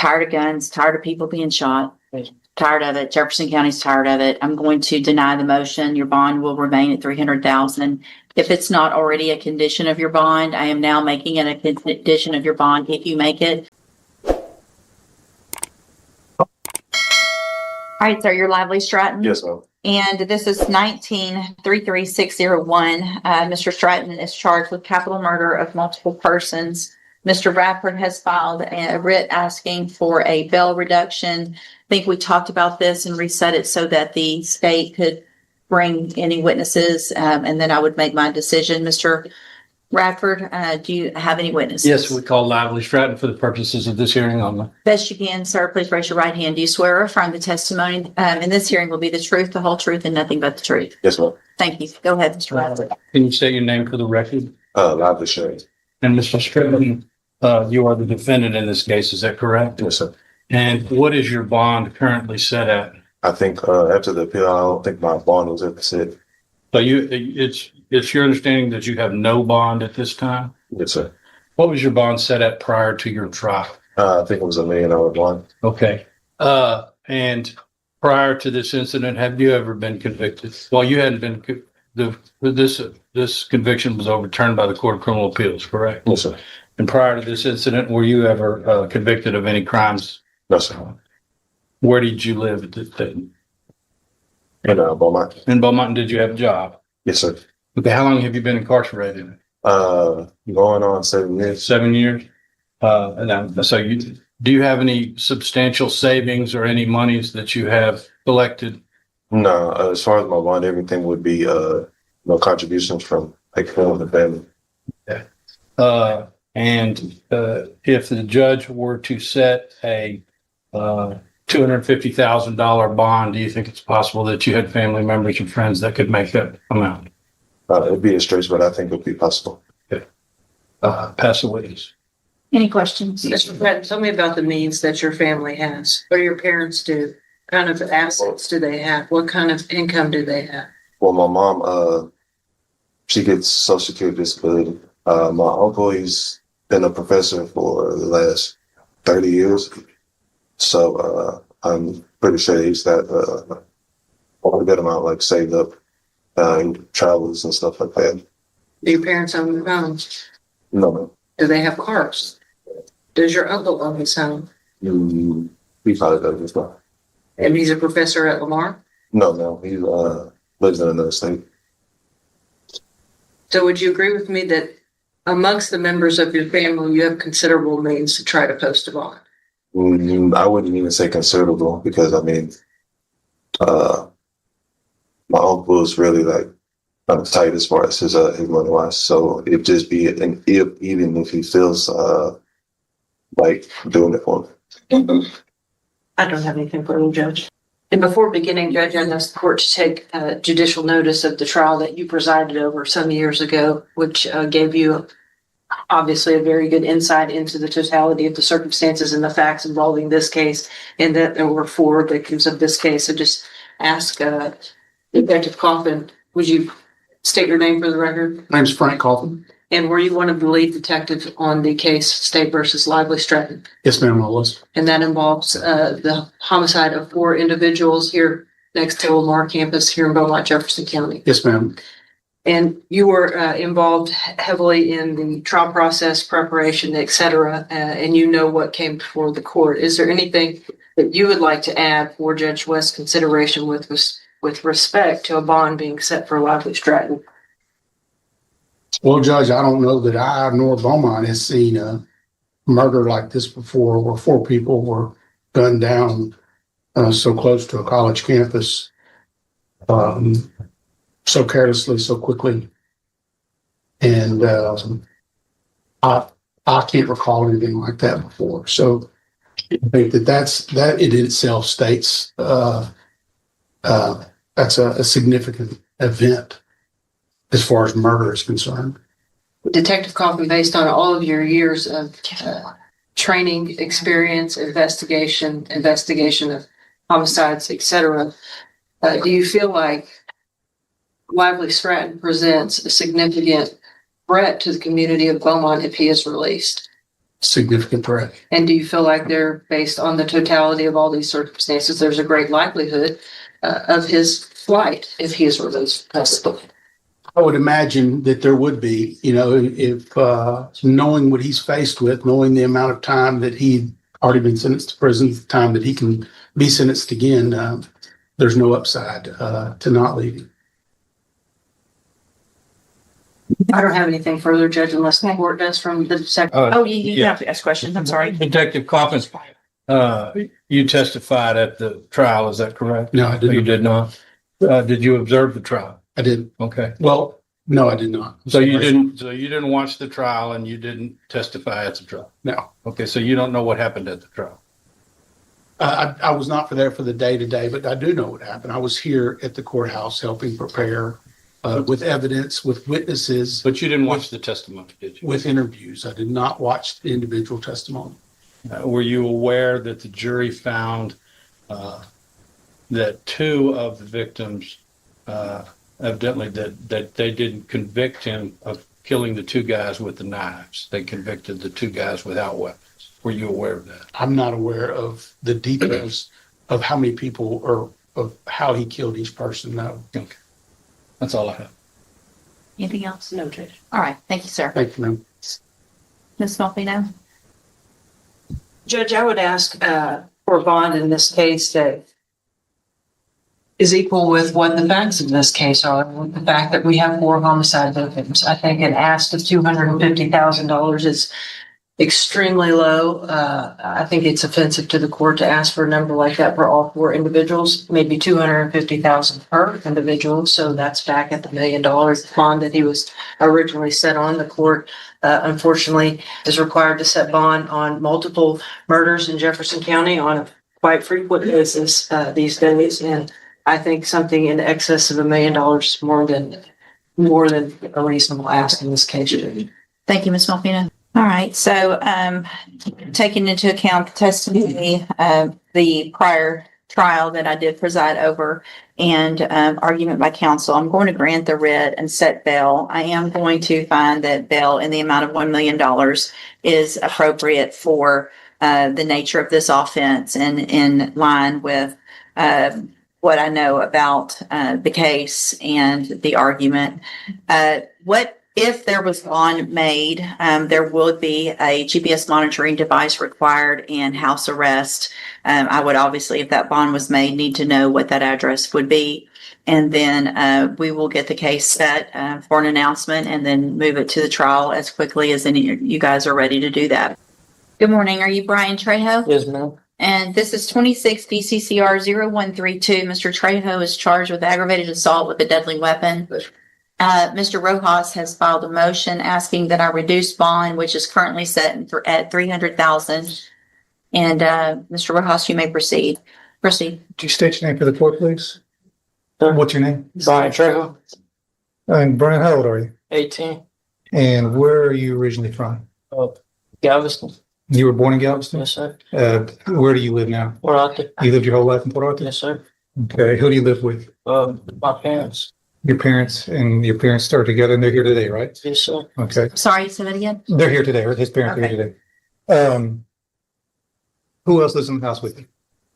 tired of guns, tired of people being shot, tired of it. Jefferson County's tired of it. I'm going to deny the motion. Your bond will remain at $300,000. If it's not already a condition of your bond, I am now making it a condition of your bond if you make it. All right, sir, you're Lively Stratton? Yes, ma'am. And this is 1933601. Mr. Stratton is charged with capital murder of multiple persons. Mr. Radford has filed a writ asking for a bail reduction. I think we talked about this and reset it so that the state could bring any witnesses, and then I would make my decision. Mr. Radford, do you have any witnesses? Yes, we call Lively Stratton for the purposes of this hearing only. Best you can, sir. Please raise your right hand. Do you swear or affirm the testimony in this hearing will be the truth, the whole truth, and nothing but the truth? Yes, ma'am. Thank you. Go ahead, Mr. Radford. Can you state your name for the record? Lively Stratton. And Mr. Stratton, you are the defendant in this case, is that correct? Yes, sir. And what is your bond currently set at? I think after the appeal, I don't think my bond was ever set. So it's your understanding that you have no bond at this time? Yes, sir. What was your bond set at prior to your trial? I think it was $1 million bond. Okay. And prior to this incident, have you ever been convicted? Well, you hadn't been, this conviction was overturned by the Court of Criminal Appeals, correct? Yes, sir. And prior to this incident, were you ever convicted of any crimes? No, sir. Where did you live at this time? In Beaumont. In Beaumont, and did you have a job? Yes, sir. Okay, how long have you been incarcerated? Going on 7 years. 7 years? Do you have any substantial savings or any monies that you have collected? No, as far as my bond, everything would be no contributions from like friends and family. Okay. And if the judge were to set a $250,000 bond, do you think it's possible that you had family members and friends that could make that amount? It'd be a stretch, but I think it'd be possible. Okay. Pass the witness. Any questions? Mr. Patton, tell me about the means that your family has. What do your parents do? What kind of assets do they have? What kind of income do they have? Well, my mom, she gets Social Security disability. My uncle, he's been a professor for the last 30 years. So I'm pretty sure he's got a good amount like saved up in travels and stuff like that. Do your parents own their homes? No, ma'am. Do they have cars? Does your uncle own his home? He probably does as well. And he's a professor at Lamar? No, he lives in another state. So would you agree with me that amongst the members of your family, you have considerable means to try to post a bond? I wouldn't even say considerable because I mean, my uncle is really like tight as far as his money wise. So it'd just be even if he feels like doing it for me. I don't have anything for you, Judge. And before beginning, Judge, I asked the court to take judicial notice of the trial that you presided over some years ago, which gave you obviously a very good insight into the totality of the circumstances and the facts involving this case, and that there were 4 victims of this case. So just ask Detective Coffin, would you state your name for the record? My name's Frank Coffin. And were you one of the lead detectives on the case State versus Lively Stratton? Yes, ma'am, I was. And that involves the homicide of 4 individuals here next to Lamar campus here in Beaumont, Jefferson County. Yes, ma'am. And you were involved heavily in the trial process, preparation, et cetera, and you know what came before the court. Is there anything that you would like to add for Judge West's consideration with respect to a bond being set for Lively Stratton? Well, Judge, I don't know that I nor Beaumont has seen a murder like this before, where 4 people were gunned down so close to a college campus, so carelessly, so quickly. And I can't recall anything like that before. So I think that in itself states that's a significant event as far as murder is concerned. Detective Coffin, based on all of your years of training, experience, investigation of homicides, et cetera, do you feel like Lively Stratton presents a significant threat to the community of Beaumont if he is released? significant threat. And do you feel like they're based on the totality of all these circumstances? There's a great likelihood of his flight if he is released from custody. I would imagine that there would be, if knowing what he's faced with, knowing the amount of time that he'd already been sentenced to prison, the time that he can be sentenced again, there's no upside to not leaving. I don't have anything further, Judge, unless the court does from the second. Oh, you yeah. have to ask questions. I'm sorry. Detective Coffins, you testified at the trial, is that correct? No, I You didn't. did not? Did you observe the trial? I did. Okay. Well, no, I did not. So you didn't watch the trial and you didn't testify at the trial? No. Okay, so you don't know what happened at the trial? I was not there for the day-to-day, but I do know what happened. I was here at the courthouse helping prepare with evidence, with witnesses, But you didn't watch the testimony, did you? with interviews. I did not watch the individual testimony. Were you aware that the jury found that two of the victims, evidently that they didn't convict him of killing the two guys with the knives? They convicted the two guys without weapons. Were you aware of that? I'm not aware of the details of how many people or of how he killed each person. No. Okay. That's all I have. Anything else? No, Judge. All right. Thank you, sir. Thank you, ma'am. Ms. Melfino? Judge, I would ask for a bond in this case that is equal with what the facts of this case are, with the fact that we have 4 homicide victims. I think an ask of $250,000 is extremely low. I think it's offensive to the court to ask for a number like that for all 4 individuals, maybe $250,000 per individual. So that's back at the $1 million bond that he was originally set on. The court, unfortunately, is required to set bond on multiple murders in Jefferson County on a quite frequent basis these days. And I think something in excess of $1 million is more than a reasonable ask in this case. Thank you, Ms. Melfino. All right. So taking into account the testimony of the prior trial that I did preside over and argument by counsel, I'm going to grant the writ and set bail. I am going to find that bail in the amount of $1 million is appropriate for the nature of this offense and in line with what I know about the case and the argument. If there was bond made, there would be a GPS monitoring device required and house arrest. I would obviously, if that bond was made, need to know what that address would be. And then we will get the case set for an announcement and then move it to the trial as quickly as any of you guys are ready to do that. Good morning. Are you Brian Trejo? Yes, ma'am. And this is 26 DCCR 0132. Mr. Trejo is charged with aggravated assault with a deadly weapon. Mr. Rojas has filed a motion asking that I reduce bond, which is currently set at $300,000. And Mr. Rojas, you may proceed. Proceed. Could you state your name for the court, please? Sure. What's your name? Brian Trejo, And Brian, how old are you? 18, And where are you originally from? Galveston. You were born in Galveston? Yes, sir. Where do you live now? Port Arthur. You lived your whole life in Port Arthur? Yes, sir. Okay. Who do you live with? My parents. Your parents, and your parents started together and they're here today, right? Yes, sir. Okay. Sorry, say that again. They're here today, or his parents are here today. Who else lives in the house with you?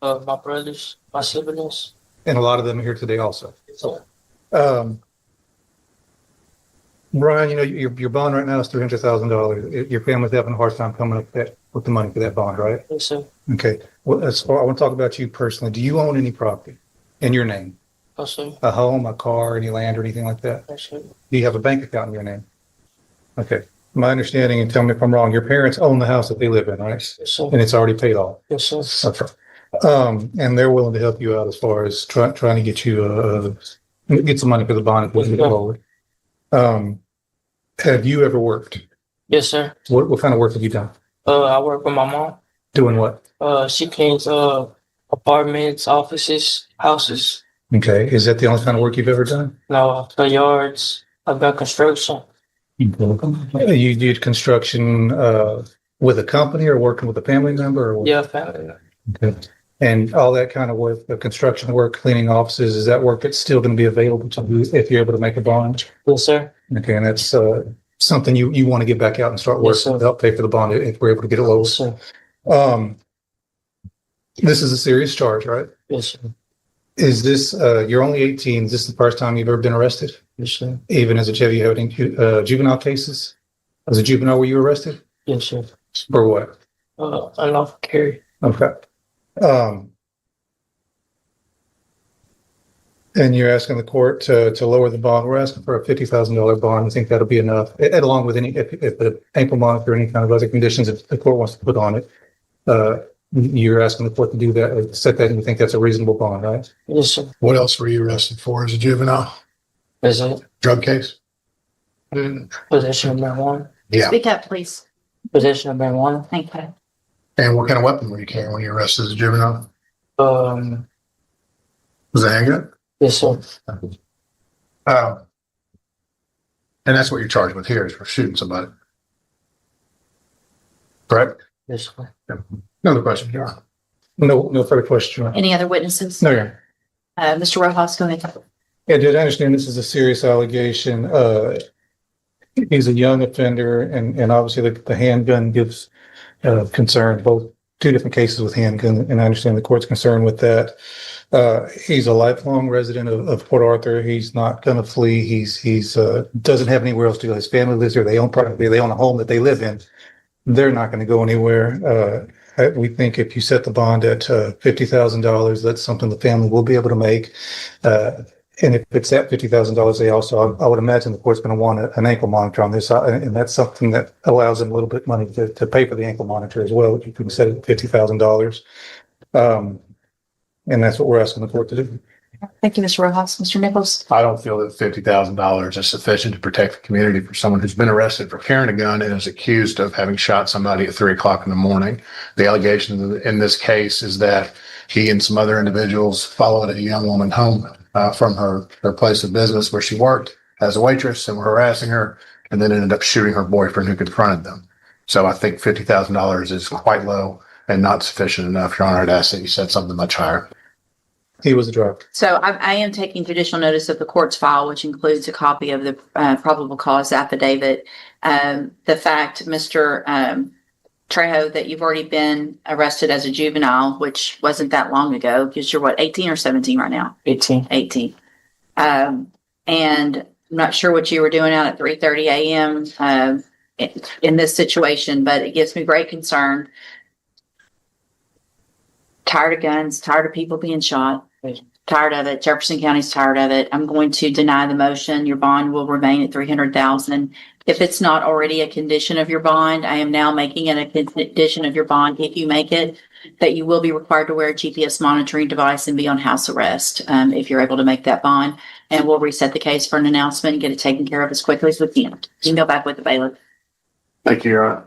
My brothers, my siblings. And a lot of them are here today also. Yes, sir. Brian, your bond right now is $300,000. Your family's having a hard time coming up with the money for that bond, right? Yes, sir. Okay. Well, as far, I want to talk about you personally. Do you own any property in your name? Yes, sir. A home, a car, any land or anything like that? Yes, sir. Do you have a bank account in your name? Okay. My understanding, and tell me if I'm wrong, your parents own the house that they live in, right? Yes, sir. And it's already paid off. Yes, sir. Okay. And they're willing to help you out as far as trying to get you get some money for the bond if we go forward. Have you ever worked? Yes, sir. What kind of work have you done? I work with my mom. Doing what? She cleans apartments, offices, houses. Okay. Is that the only kind of work you've ever done? No, the yards. I've done construction. You did construction with a company or working with a family member? Or what? Yeah, family. Okay. And all that kind of work, the construction work, cleaning offices, is that work that's still going to be available to you if you're able to make a bond? Yes, sir. Okay. And that's something you want to get back out and start Yes, working sir. to help pay for the bond if we're able to get it lower. Yes, sir. This is a serious charge, right? Yes, sir. Is this, you're only 18. Is this the first time you've ever been arrested? Yes, sir. Even as a child, you have any juvenile cases? As a juvenile, were you arrested? Yes, sir. For what? Unlawful carry. Okay. And you're asking the court to lower the bond. We're asking for a $50,000 bond. I think that'll be enough, along with any, if the ankle monitor or any kind of other conditions that the court wants to put on it. You're asking the court to do that, set that, and you think that's a reasonable bond, right? Yes, sir. What else were you arrested for as a juvenile? Is it Drug case? possession of marijuana? Yeah. Speak up, please. Possession of marijuana? Thank you. And what kind of weapon were you carrying when you were arrested as a juvenile? Um, Was it a handgun? yes, sir. And that's what you're charged with here is for shooting somebody. Correct? Yes, sir. Another question, Your Honor. No further question. Any other witnesses? No, Your Honor. Mr. Rojas, go ahead. Yeah, Judge, I understand this is a serious allegation. He's a young offender, and obviously the handgun gives concern, both two different cases with handgun, and I understand the court's concerned with that. He's a lifelong resident of Port Arthur. He's not going to flee. He's doesn't have anywhere else to go. His family lives here. They own property. They own a home that they live in. They're not going to go anywhere. We think if you set the bond at $50,000, that's something the family will be able to make. And if it's at $50,000, they also, I would imagine the court's going to want an ankle monitor on this, and that's something that allows them a little bit of money to pay for the ankle monitor as well. You can set it at $50,000. And that's what we're asking the court to do. Thank you, Mr. Rojas. Mr. Nichols? I don't feel that $50,000 is sufficient to protect the community for someone who's been arrested for carrying a gun and is accused of having shot somebody at 3 o'clock in the morning. The allegation in this case is that he and some other individuals followed a young woman home from her place of business where she worked as a waitress and were harassing her, and then ended up shooting her boyfriend who confronted them. So I think $50,000 is quite low and not sufficient enough. Your Honor, I'd ask that you said something much higher. He was a driver. So I am taking judicial notice of the court's file, which includes a copy of the probable cause affidavit. The fact, Mr. Trejo, that you've already been arrested as a juvenile, which wasn't that long ago, because you're what, 18 or 17 right now? 18. 18. And I'm not sure what you were doing out at 3:30 a.m. In this situation, but it gives me great concern. Tired of guns, tired of people being shot, tired of it. Jefferson County's tired of it. I'm going to deny the motion. Your bond will remain at $300,000. If it's not already a condition of your bond, I am now making it a condition of your bond, if you make it, that you will be required to wear a GPS monitoring device and be on house arrest if you're able to make that bond. And we'll reset the case for an announcement and get it taken care of as quickly as we can. You can go back with the bailiff. Thank you, Your Honor.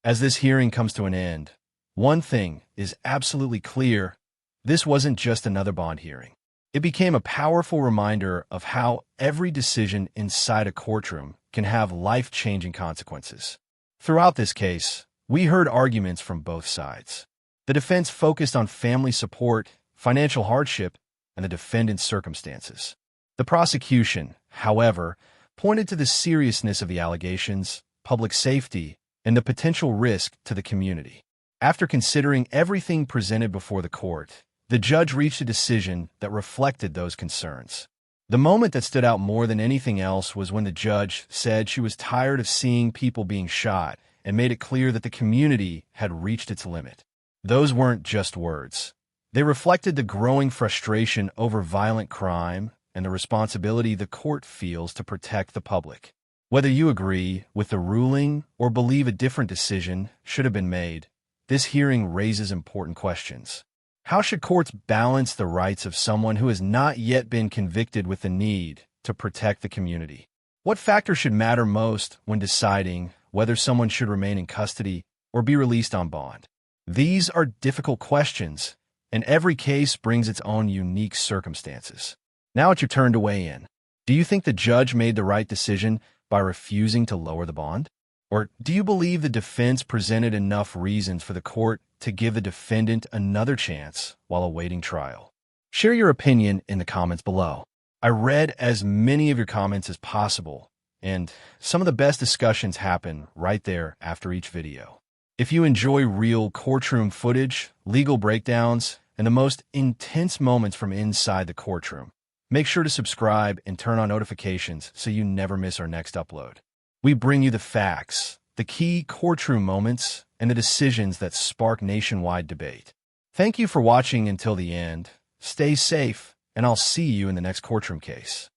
As this hearing comes to an end, one thing is absolutely clear. This wasn't just another bond hearing. It became a powerful reminder of how every decision inside a courtroom can have life-changing consequences. Throughout this case, we heard arguments from both sides. The defense focused on family support, financial hardship, and the defendant's circumstances. The prosecution, however, pointed to the seriousness of the allegations, public safety, and the potential risk to the community. After considering everything presented before the court, the judge reached a decision that reflected those concerns. The moment that stood out more than anything else was when the judge said she was tired of seeing people being shot and made it clear that the community had reached its limit. Those weren't just words. They reflected the growing frustration over violent crime and the responsibility the court feels to protect the public. Whether you agree with the ruling or believe a different decision should have been made, this hearing raises important questions. How should courts balance the rights of someone who has not yet been convicted with the need to protect the community? What factors should matter most when deciding whether someone should remain in custody or be released on bond? These are difficult questions, and every case brings its own unique circumstances. Now it's your turn to weigh in. Do you think the judge made the right decision by refusing to lower the bond? Or do you believe the defense presented enough reasons for the court to give the defendant another chance while awaiting trial? Share your opinion in the comments below. I read as many of your comments as possible, and some of the best discussions happen right there after each video. If you enjoy real courtroom footage, legal breakdowns, and the most intense moments from inside the courtroom, make sure to subscribe and turn on notifications so you never miss our next upload. We bring you the facts, the key courtroom moments, and the decisions that spark nationwide debate. Thank you for watching until the end. Stay safe, and I'll see you in the next courtroom case.